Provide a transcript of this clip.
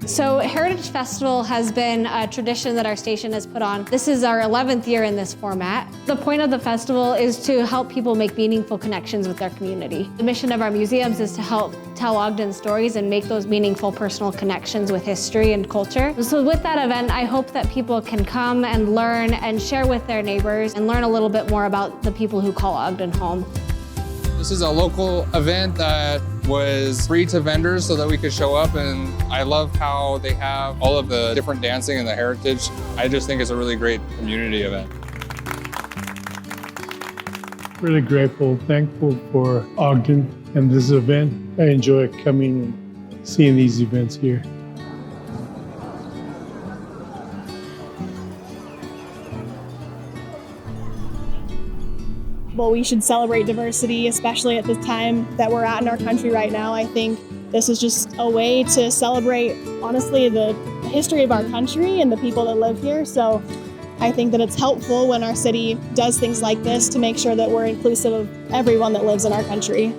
So Heritage Festival has been a tradition that our station has put on. This is our 11th year in this format. The point of the festival is to help people make meaningful connections with their community. The mission of our museums is to help tell Ogden stories and make those meaningful personal connections with history and culture. So with that event, I hope that people can come and learn and share with their neighbors and learn a little bit more about the people who call Ogden home. This is a local event that was free to vendors so that we could show up, and I love how they have all of the different dancing and the heritage. I just think it's a really great community event. Really grateful, thankful for Ogden and this event. I enjoy coming and seeing these events here. Well, we should celebrate diversity, especially at the time that we're at in our country right now. I think this is just a way to celebrate, honestly, the history of our country and the people that live here. So I think that it's helpful when our city does things like this to make sure that we're inclusive of everyone that lives in our country.